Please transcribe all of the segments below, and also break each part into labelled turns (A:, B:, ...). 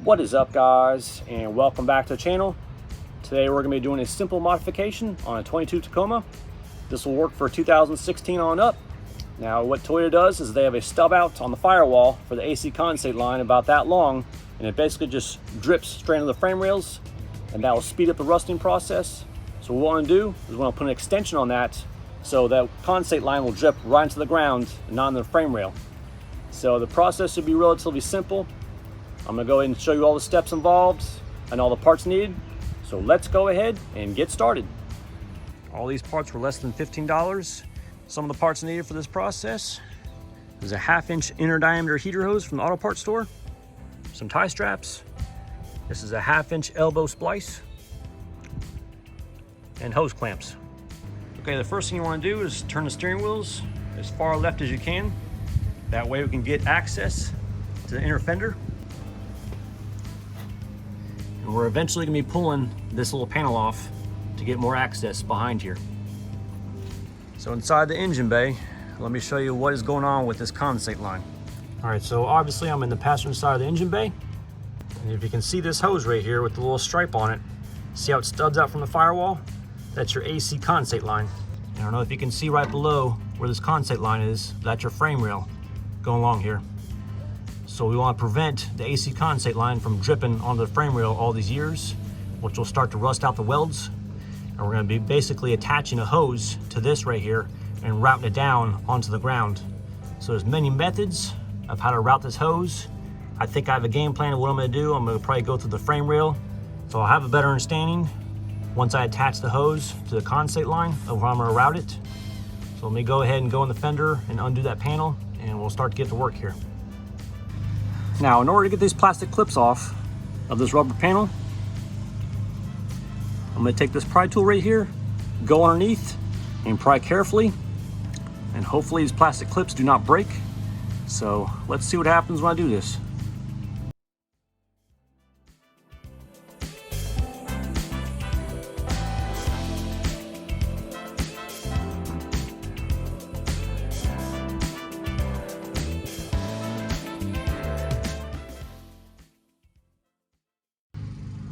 A: What is up, guys, and welcome back to the channel. Today we're going to be doing a simple modification on a 22 Tacoma. This will work for 2016 on up. Now what Toyota does is they have a stub out on the firewall for the AC condensate line about that long, and it basically just drips straight into the frame rails, and that will speed up the rusting process. So what we want to do is we want to put an extension on that so that condensate line will drip right into the ground and not into the frame rail. So the process should be relatively simple. I'm going to go ahead and show you all the steps involved and all the parts needed. So let's go ahead and get started. All these parts were less than $15. Some of the parts needed for this process is a 1/2-inch inner diameter heater hose from the auto parts store, some tie straps, this is a 1/2-inch elbow splice, and hose clamps. Okay, the first thing you want to do is turn the steering wheels as far left as you can. That way we can get access to the inner fender. And we're eventually going to be pulling this little panel off to get more access behind here. So inside the engine bay, let me show you what is going on with this condensate line. All right, so obviously I'm in the passenger side of the engine bay. And if you can see this hose right here with the little stripe on it, see how it stubs out from the firewall? That's your AC condensate line. And I don't know if you can see right below where this condensate line is, that's your frame rail going along here. So we want to prevent the AC condensate line from dripping onto the frame rail all these years, which will start to rust out the welds. And we're going to be basically attaching a hose to this right here and routing it down onto the ground. So there's many methods of how to route this hose. I think I have a game plan of what I'm going to do. I'm going to probably go through the frame rail. So I'll have a better understanding once I attach the hose to the condensate line of how I'm going to route it. So let me go ahead and go in the fender and undo that panel, and we'll start to get to work here. Now, in order to get these plastic clips off of this rubber panel, I'm going to take this pry tool right here, go underneath and pry carefully, and hopefully these plastic clips do not break. So let's see what happens when I do this.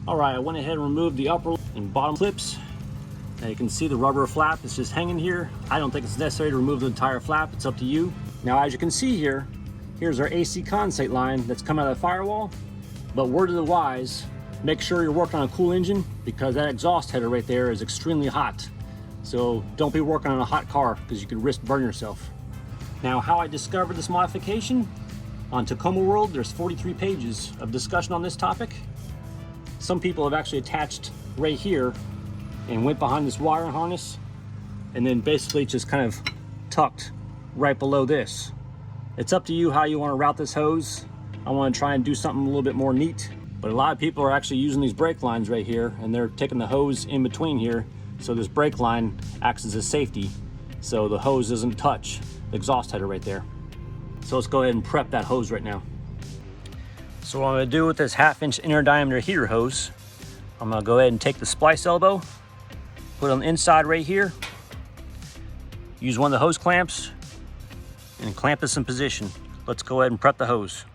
A: All right, I went ahead and removed the upper and bottom clips. Now you can see the rubber flap is just hanging here. I don't think it's necessary to remove the entire flap, it's up to you. Now as you can see here, here's our AC condensate line that's coming out of the firewall. But word of the wise, make sure you're working on a cool engine because that exhaust header right there is extremely hot. So don't be working on a hot car because you could risk burning yourself. Now how I discovered this modification, on Tacoma World there's 43 pages of discussion on this topic. Some people have actually attached right here and went behind this wire harness and then basically just kind of tucked right below this. It's up to you how you want to route this hose. I want to try and do something a little bit more neat, but a lot of people are actually using these brake lines right here and they're taking the hose in between here, so this brake line acts as a safety so the hose doesn't touch the exhaust header right there. So let's go ahead and prep that hose right now. So what I'm going to do with this 1/2-inch inner diameter heater hose, I'm going to go ahead and take the splice elbow, put it on the inside right here, use one of the hose clamps, and clamp this in position. Let's go ahead and prep the hose.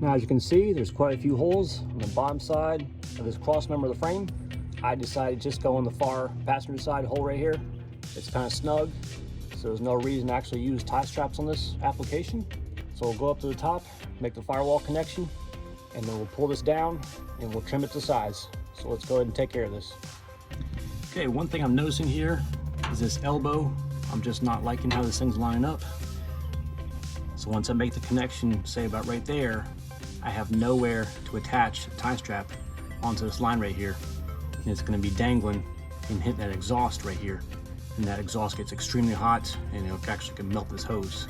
A: Now as you can see, there's quite a few holes on the bottom side of this cross member of the frame. I decided to just go on the far passenger side hole right here. It's kind of snug, so there's no reason to actually use tie straps on this application. So we'll go up to the top, make the firewall connection, and then we'll pull this down and we'll trim it to size. So let's go ahead and take care of this. Okay, one thing I'm noticing here is this elbow. I'm just not liking how this thing's lining up. So once I make the connection, say about right there, I have nowhere to attach a tie strap onto this line right here. And it's gonna be dangling and hit that exhaust right here. And that exhaust gets extremely hot and it actually can melt this hose.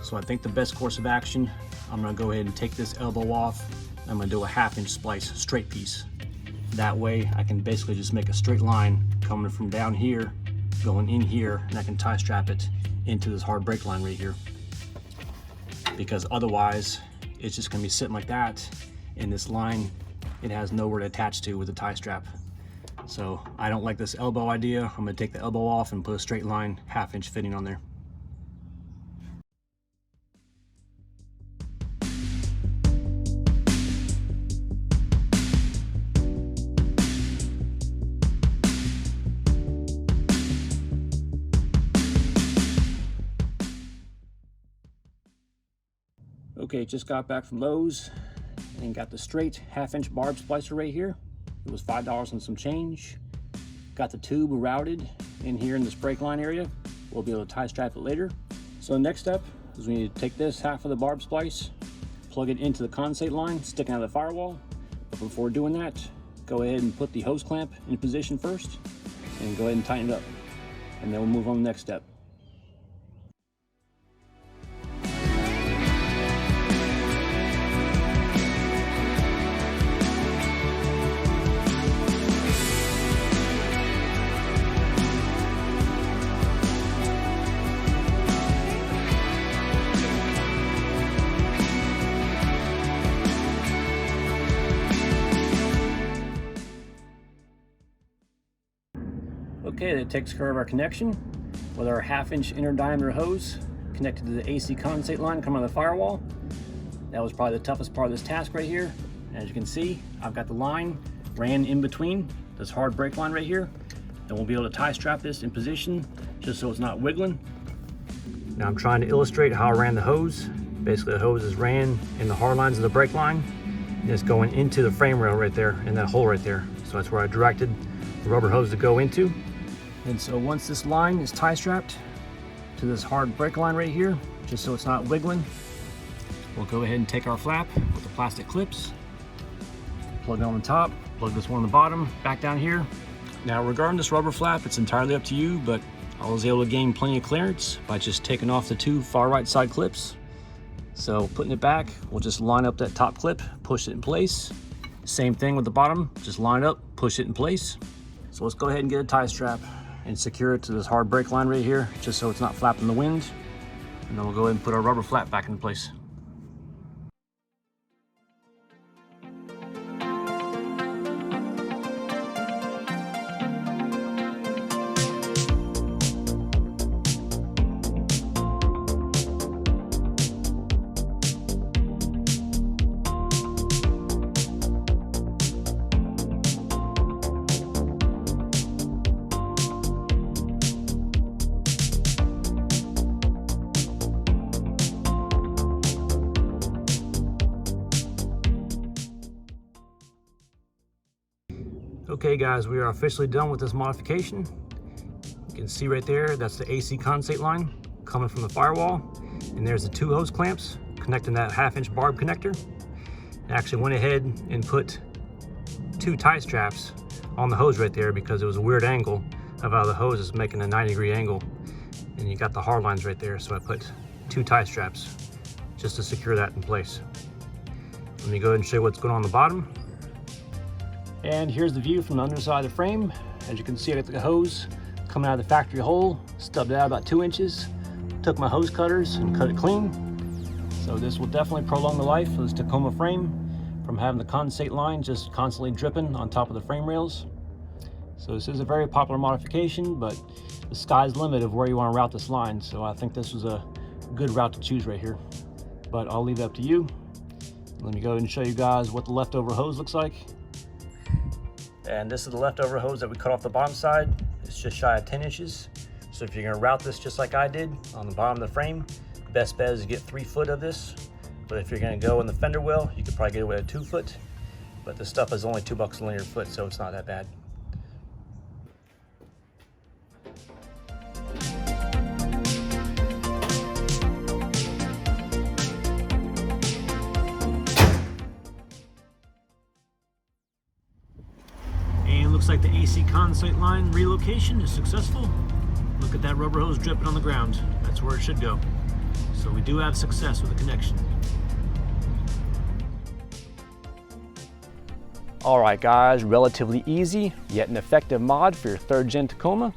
A: So I think the best course of action, I'm gonna go ahead and take this elbow off. I'm gonna do a 1/2 inch splice straight piece. That way I can basically just make a straight line coming from down here, going in here, and I can tie strap it into this hard brake line right here. Because otherwise, it's just gonna be sitting like that, and this line, it has nowhere to attach to with the tie strap. So I don't like this elbow idea. I'm gonna take the elbow off and put a straight line 1/2 inch fitting on there. Okay, just got back from Lowe's and got the straight 1/2 inch barb splicer right here. It was $5 and some change. Got the tube routed in here in this brake line area. We'll be able to tie strap it later. So the next step is we need to take this half of the barb splice, plug it into the condensate line sticking out of the firewall. But before doing that, go ahead and put the hose clamp in position first and go ahead and tighten it up. And then we'll move on to the next step. Okay, that takes care of our connection with our 1/2 inch inner diameter hose connected to the AC condensate line coming out of the firewall. That was probably the toughest part of this task right here. As you can see, I've got the line ran in between this hard brake line right here. Then we'll be able to tie strap this in position just so it's not wiggling. Now I'm trying to illustrate how I ran the hose. Basically the hose is ran in the hard lines of the brake line and it's going into the frame rail right there in that hole right there. So that's where I directed the rubber hose to go into. And so once this line is tie strapped to this hard brake line right here, just so it's not wiggling, we'll go ahead and take our flap with the plastic clips, plug it on the top, plug this one on the bottom, back down here. Now regarding this rubber flap, it's entirely up to you, but I was able to gain plenty of clearance by just taking off the 2 far right side clips. So putting it back, we'll just line up that top clip, push it in place. Same thing with the bottom, just line it up, push it in place. So let's go ahead and get a tie strap and secure it to this hard brake line right here, just so it's not flapping in the wind. And then we'll go ahead and put our rubber flap back into place. Okay guys, we are officially done with this modification. You can see right there, that's the AC condensate line coming from the firewall. And there's the 2 hose clamps connecting that 1/2 inch barb connector. I actually went ahead and put 2 tie straps on the hose right there because it was a weird angle of how the hose is making a 90-degree angle. And you got the hard lines right there, so I put 2 tie straps just to secure that in place. Let me go ahead and show you what's going on the bottom. And here's the view from the underside of the frame. As you can see, I got the hose coming out of the factory hole, stubbed it out about 2 inches, took my hose cutters and cut it clean. So this will definitely prolong the life of this Tacoma frame from having the condensate line just constantly dripping on top of the frame rails. So this is a very popular modification, but the sky's the limit of where you want to route this line. So I think this was a good route to choose right here, but I'll leave it up to you. Let me go ahead and show you guys what the leftover hose looks like. And this is the leftover hose that we cut off the bottom side. It's just shy of 10 inches. So if you're gonna route this just like I did on the bottom of the frame, best bet is to get 3 foot of this. But if you're gonna go in the fender well, you could probably get away with 2 foot. But this stuff is only $2 a linear foot, so it's not that bad. like the AC condensate line relocation is successful. Look at that rubber hose dripping on the ground. That's where it should go. So we do have success with the connection. Alright guys, relatively easy, yet an effective mod for your 3rd gen Tacoma.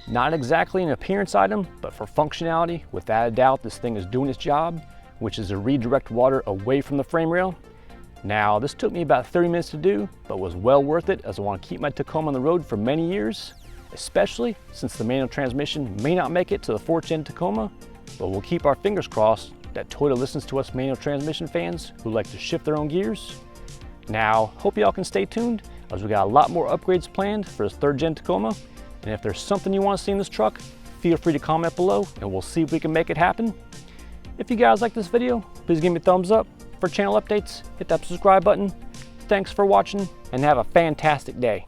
A: Not exactly an appearance item, but for functionality, without a doubt this thing is doing its job, which is to redirect water away from the frame rail. Now this took me about 30 minutes to do, but was well worth it as I want to keep my Tacoma on the road for many years, especially since the manual transmission may not make it to the 4th gen Tacoma, but we'll keep our fingers crossed that Toyota listens to us manual transmission fans who like to shift their own gears. Now, hope y'all can stay tuned as we got a lot more upgrades planned for this 3rd gen Tacoma. And if there's something you want to see in this truck, feel free to comment below and we'll see if we can make it happen. If you guys like this video, please give me a thumbs up. For channel updates, hit that subscribe button. Thanks for watching and have a fantastic day.